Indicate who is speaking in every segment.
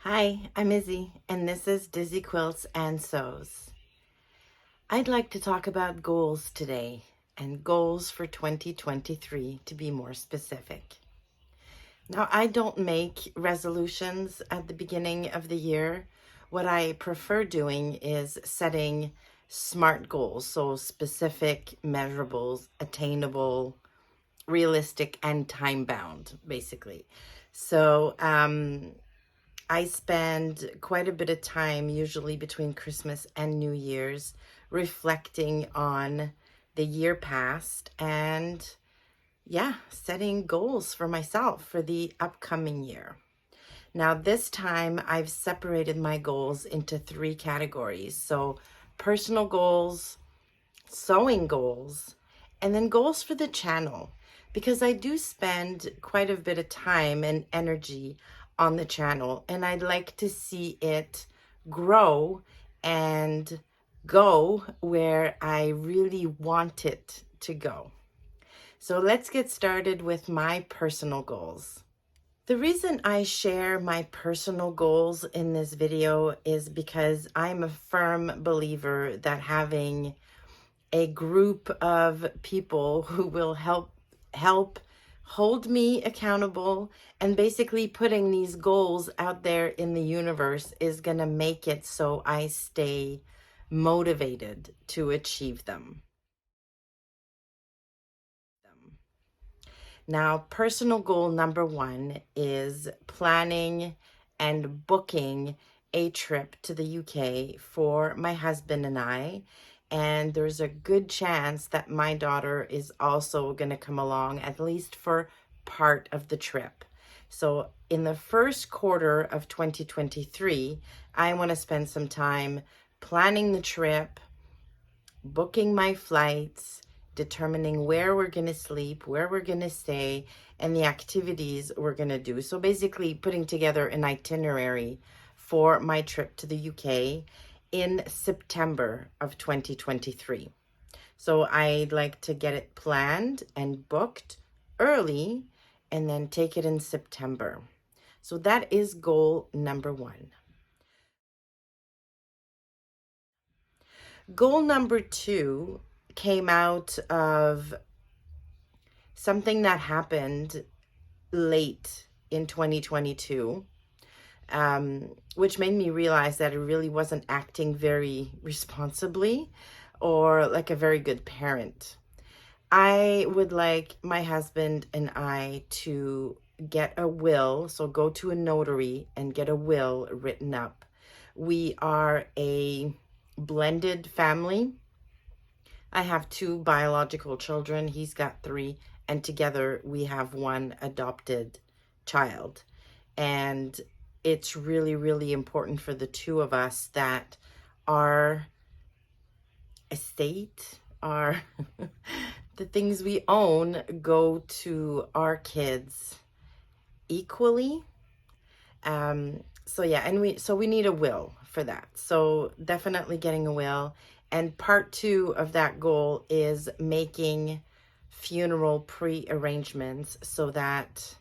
Speaker 1: Hi, I'm Izzy, and this is Dizzy Quilts and Sews. I'd like to talk about goals today, and goals for 2023 to be more specific. Now, I don't make resolutions at the beginning of the year. What I prefer doing is setting SMART goals, so specific, measurables, attainable, realistic, and time-bound, basically. So, I spend quite a bit of time, usually between Christmas and New Year's, reflecting on the year past and, setting goals for myself for the upcoming year. Now, this time I've separated my goals into three categories. So, personal goals, sewing goals, and then goals for the channel, because I do spend quite a bit of time and energy on the channel, and I'd like to see it grow and go where I really want it to go. So let's get started with my personal goals. The reason I share my personal goals in this video is because I'm a firm believer that having a group of people who will help hold me accountable, and basically putting these goals out there in the universe is going to make it so I stay motivated to achieve them. Now, personal goal number one is planning and booking a trip to the UK for my husband and I. And there's a good chance that my daughter is also going to come along, at least for part of the trip. So in the first quarter of 2023, I want to spend some time planning the trip, booking my flights, determining where we're going to sleep, where we're going to stay, and the activities we're going to do. So basically putting together an itinerary for my trip to the UK in September of 2023. So I'd like to get it planned and booked early and then take it in September. So that is goal number one. Goal number two came out of something that happened late in 2022, which made me realize that I really wasn't acting very responsibly or like a very good parent. I would like my husband and I to get a will, so go to a notary and get a will written up. We are a blended family. I have two biological children. He's got three, and together we have one adopted child. And it's really, really important for the two of us that our estate, our the things we own go to our kids equally. So yeah, and we need a will for that. So definitely getting a will. And part two of that goal is making funeral pre-arrangements so that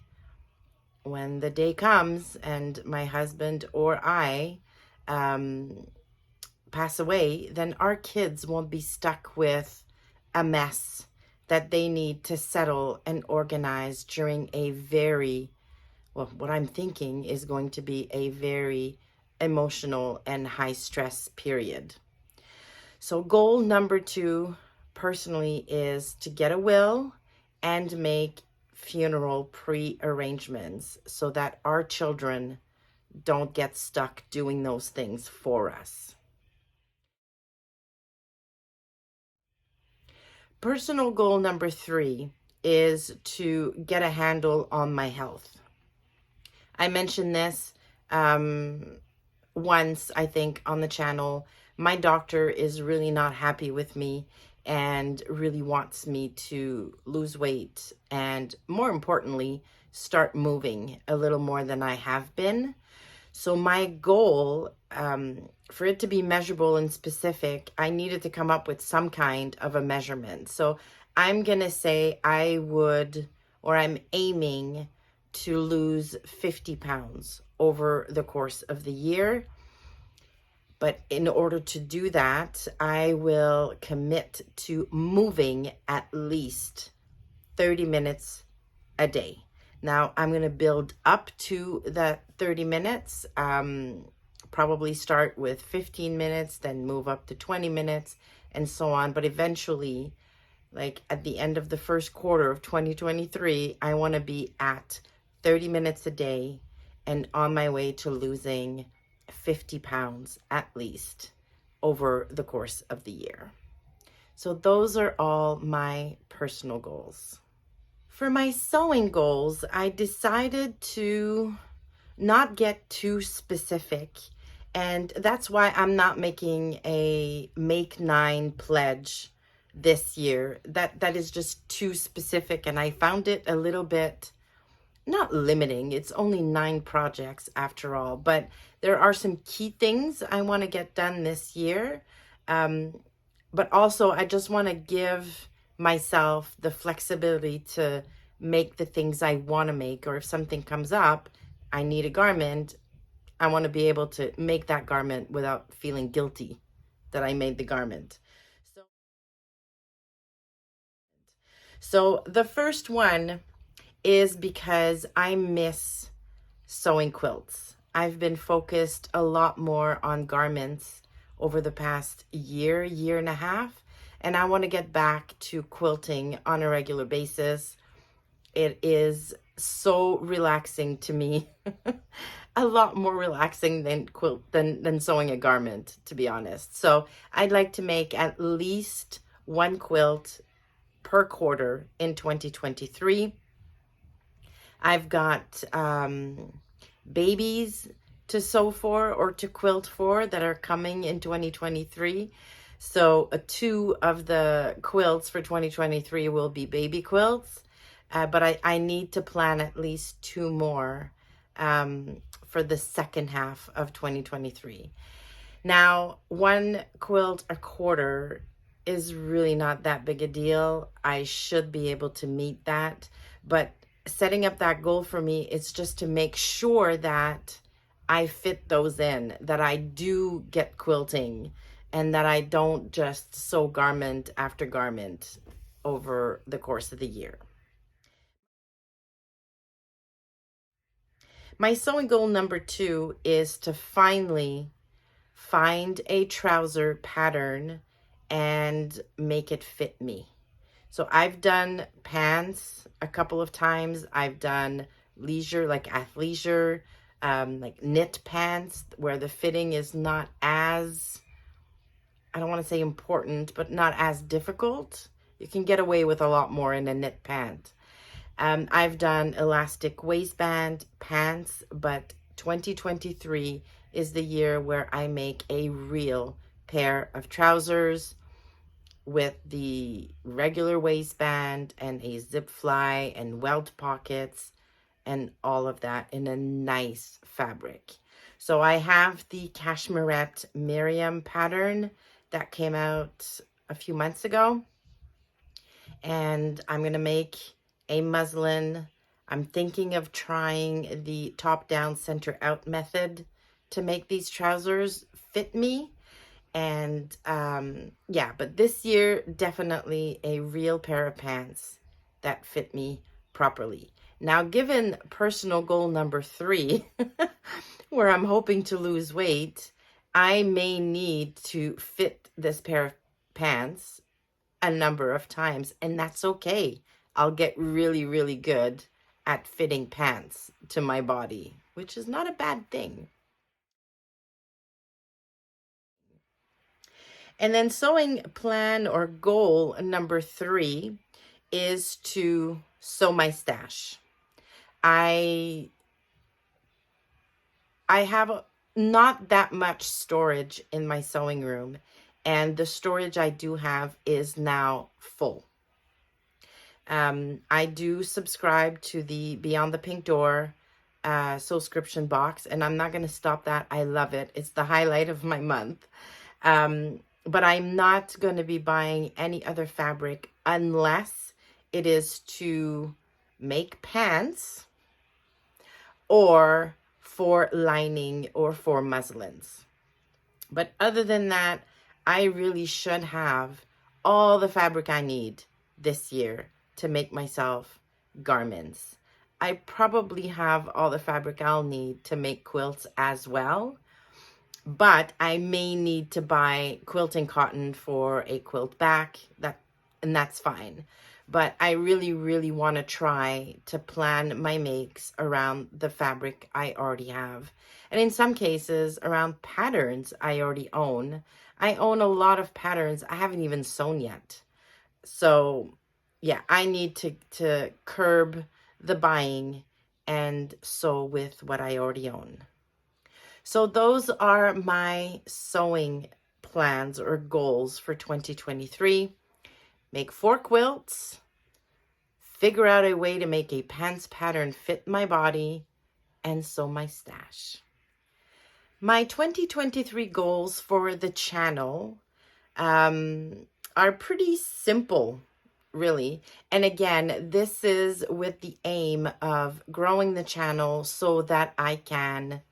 Speaker 1: when the day comes and my husband or I pass away, then our kids won't be stuck with a mess that they need to settle and organize during a very, well, what I'm thinking is going to be a very emotional and high stress period. So goal number two, personally, is to get a will and make funeral pre-arrangements so that our children don't get stuck doing those things for us. Personal goal number three is to get a handle on my health. I mentioned this once, I think, on the channel. My doctor is really not happy with me and really wants me to lose weight and, more importantly, start moving a little more than I have been. So my goal, for it to be measurable and specific, I needed to come up with some kind of a measurement. So I'm going to say I'm aiming to lose 50 pounds over the course of the year. But in order to do that, I will commit to moving at least 30 minutes a day. Now, I'm going to build up to that 30 minutes, probably start with 15 minutes, then move up to 20 minutes, and so on. But eventually, like at the end of the first quarter of 2023, I want to be at 30 minutes a day and on my way to losing 50 pounds at least over the course of the year. So those are all my personal goals. For my sewing goals, I decided to not get too specific, and that's why I'm not making a Make 9 pledge this year. That is just too specific, and I found it a little bit not limiting. It's only 9 projects after all, but there are some key things I want to get done this year. But also I just want to give myself the flexibility to make the things I want to make, or if something comes up, I need a garment, I want to be able to make that garment without feeling guilty that I made the garment. So the first one is because I miss sewing quilts. I've been focused a lot more on garments over the past year, year and a half, and I want to get back to quilting on a regular basis. It is so relaxing to me. A lot more relaxing than sewing a garment, to be honest. So I'd like to make at least 1 quilt per quarter in 2023. I've got babies to sew for or to quilt for that are coming in 2023. So 2 of the quilts for 2023 will be baby quilts, but I need to plan at least 2 more for the second half of 2023. Now, 1 quilt a quarter is really not that big a deal. I should be able to meet that, but setting up that goal for me is just to make sure that I fit those in, that I do get quilting, and that I don't just sew garment after garment over the course of the year. My sewing goal number 2 is to finally find a trouser pattern and make it fit me. So I've done pants a couple of times. I've done leisure, like athleisure, like knit pants where the fitting is not as, I don't want to say important, but not as difficult. You can get away with a lot more in a knit pant. I've done elastic waistband pants, but 2023 is the year where I make a real pair of trousers with the regular waistband and a zip fly and welt pockets and all of that in a nice fabric. So I have the Cashmerette Miriam pattern that came out a few months ago, and I'm going to make a muslin. I'm thinking of trying the top down center out method to make these trousers fit me. And yeah, but this year, definitely a real pair of pants that fit me properly. Now, given personal goal number 3, where I'm hoping to lose weight, I may need to fit this pair of pants a number of times, and that's okay. I'll get really, really good at fitting pants to my body, which is not a bad thing. And then sewing plan or goal number 3 is to sew my stash. I have not that much storage in my sewing room, and the storage I do have is now full. I do subscribe to the Beyond the Pink Door subscription box, and I'm not going to stop that. I love it. It's the highlight of my month. But I'm not going to be buying any other fabric unless it is to make pants or for lining or for muslins. But other than that, I really should have all the fabric I need this year to make myself garments. I probably have all the fabric I'll need to make quilts as well, but I may need to buy quilting cotton for a quilt back, and that's fine. But I really, really want to try to plan my makes around the fabric I already have. And in some cases, around patterns I already own. I own a lot of patterns I haven't even sewn yet. So yeah, I need to curb the buying and sew with what I already own. So those are my sewing plans or goals for 2023. Make 4 quilts, figure out a way to make a pants pattern fit my body, and sew my stash. My 2023 goals for the channel are pretty simple, really. And again, this is with the aim of growing the channel so that I can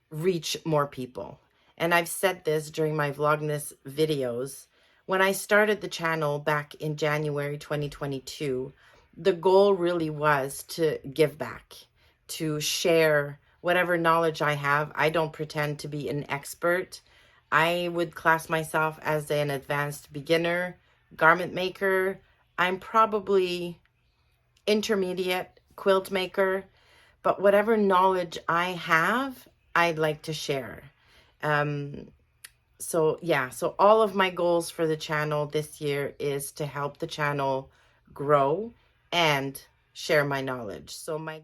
Speaker 1: reach more people. And I've said this during my Vlogmas videos. When I started the channel back in January 2022, the goal really was to give back, to share whatever knowledge I have. I don't pretend to be an expert. I would class myself as an advanced beginner garment maker. I'm probably intermediate quilt maker, but whatever knowledge I have, I'd like to share. So yeah, so all of my goals for the channel this year is to help the channel grow and share my knowledge. So my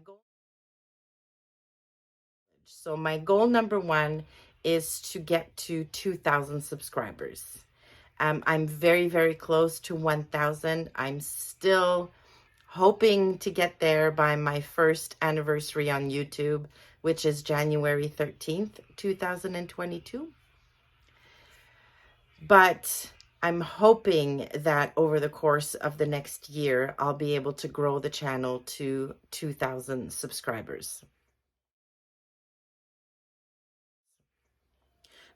Speaker 1: goal number 1 is to get to 2,000 subscribers. I'm very, very close to 1,000. I'm still hoping to get there by my first anniversary on YouTube, which is January 13th, 2022. But I'm hoping that over the course of the next year, I'll be able to grow the channel to 2,000 subscribers.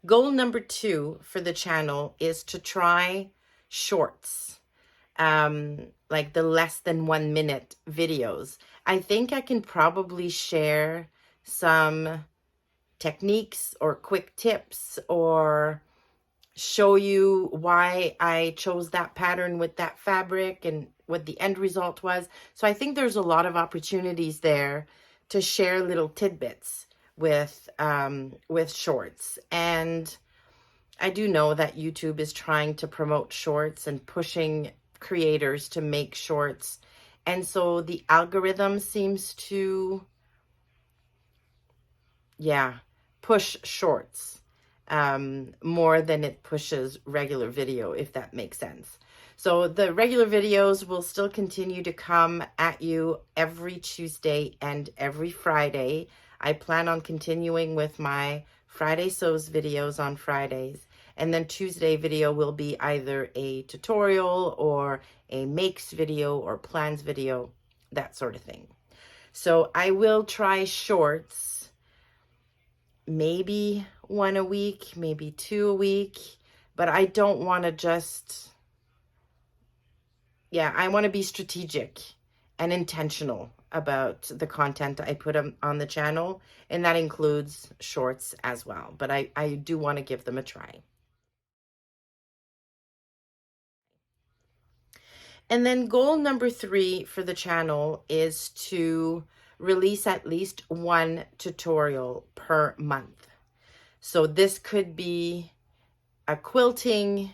Speaker 1: Goal number 2 for the channel is to try shorts, like the less than 1 minute videos. I think I can probably share some techniques or quick tips or show you why I chose that pattern with that fabric and what the end result was. So I think there's a lot of opportunities there to share little tidbits with shorts. And I do know that YouTube is trying to promote shorts and pushing creators to make shorts. And so the algorithm seems to, push shorts more than it pushes regular video, if that makes sense. So the regular videos will still continue to come at you every Tuesday and every Friday. I plan on continuing with my Friday Sews videos on Fridays. And then Tuesday video will be either a tutorial or a makes video or plans video, that sort of thing. So I will try shorts, maybe 1 a week, maybe 2 a week, but I don't want to just, I want to be strategic and intentional about the content I put on the channel, and that includes shorts as well, but I do want to give them a try. And then goal number 3 for the channel is to release at least 1 tutorial per month. So this could be a quilting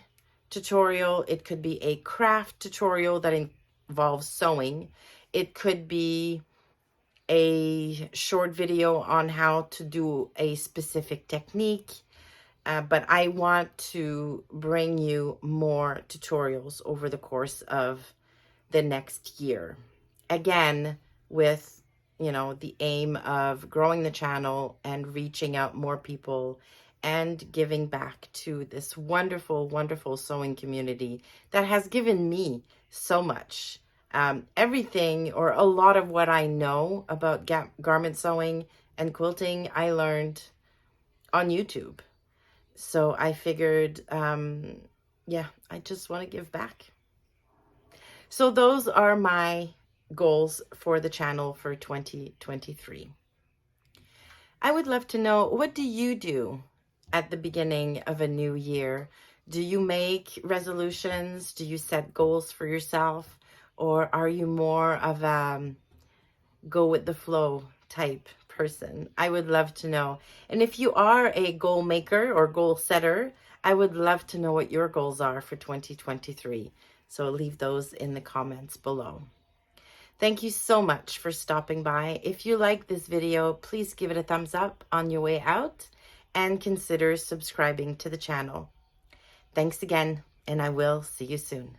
Speaker 1: tutorial. It could be a craft tutorial that involves sewing. It could be a short video on how to do a specific technique. But I want to bring you more tutorials over the course of the next year. Again, with, the aim of growing the channel and reaching out more people and giving back to this wonderful, wonderful sewing community that has given me so much. Everything, or a lot of what I know about garment sewing and quilting, I learned on YouTube. So I figured, yeah, I just want to give back. So those are my goals for the channel for 2023. I would love to know, what do you do at the beginning of a new year? Do you make resolutions? Do you set goals for yourself? Or are you more of a go with the flow type person? I would love to know. And if you are a goal maker or goal setter, I would love to know what your goals are for 2023. So leave those in the comments below. Thank you so much for stopping by. If you like this video, please give it a thumbs up on your way out and consider subscribing to the channel. Thanks again, and I will see you soon.